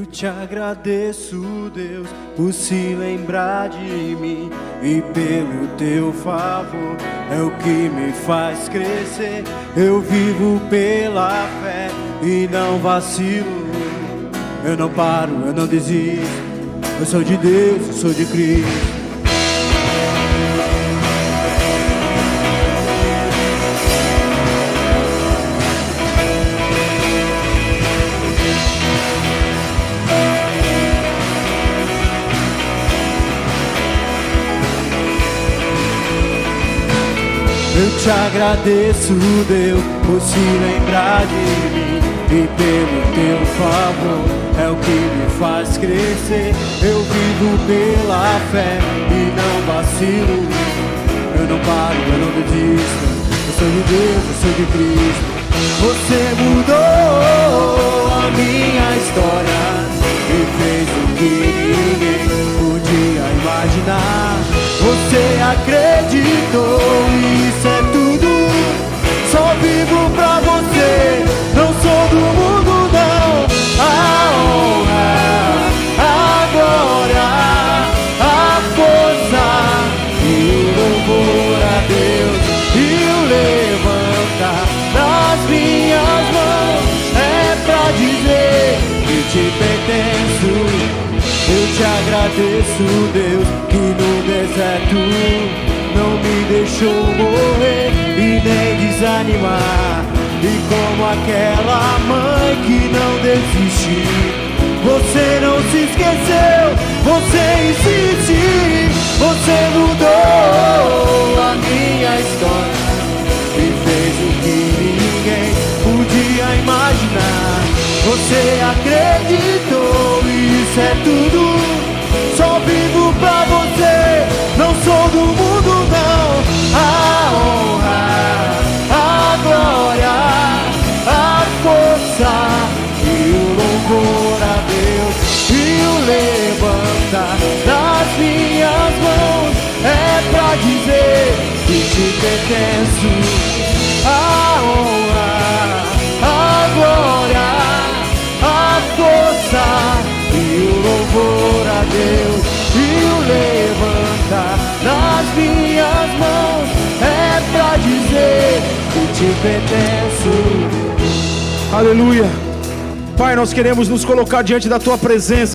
Eu te agradeço, Deus, por se lembrar de mim, e pelo teu favor é o que me faz crescer. Eu vivo pela fé e não vacilo. Eu não paro, eu não desisto. Eu sou de Deus, eu sou de Cristo. Eu te agradeço, Deus, por se lembrar de mim, e pelo teu favor é o que me faz crescer. Eu vivo pela fé e não vacilo. Eu não paro, eu não desisto. Eu sou de Deus, eu sou de Cristo. Você mudou a minha história e fez o que ninguém podia imaginar. Você acreditou, isso é tudo. Só vivo pra você, não sou do mundo não. A honra, a glória, a força e o louvor a Deus, e o levantar das minhas mãos é pra dizer que te pertenço. Eu te agradeço, Deus, que no deserto não me deixou morrer e nem desanimar. E como aquela mãe que não desistiu, você não se esqueceu, você insiste. Você mudou a minha história e fez o que ninguém podia imaginar. Você acreditou, isso é tudo. Só vivo pra você, não sou do mundo não. A honra, a glória, a força e o louvor a Deus, e o levantar das minhas mãos é pra dizer que te pertenço. A honra, a glória, a força e o louvor a Deus, e o levantar nas minhas mãos é pra dizer que te pertenço. Aleluia. Pai, nós queremos nos colocar diante da Tua presença.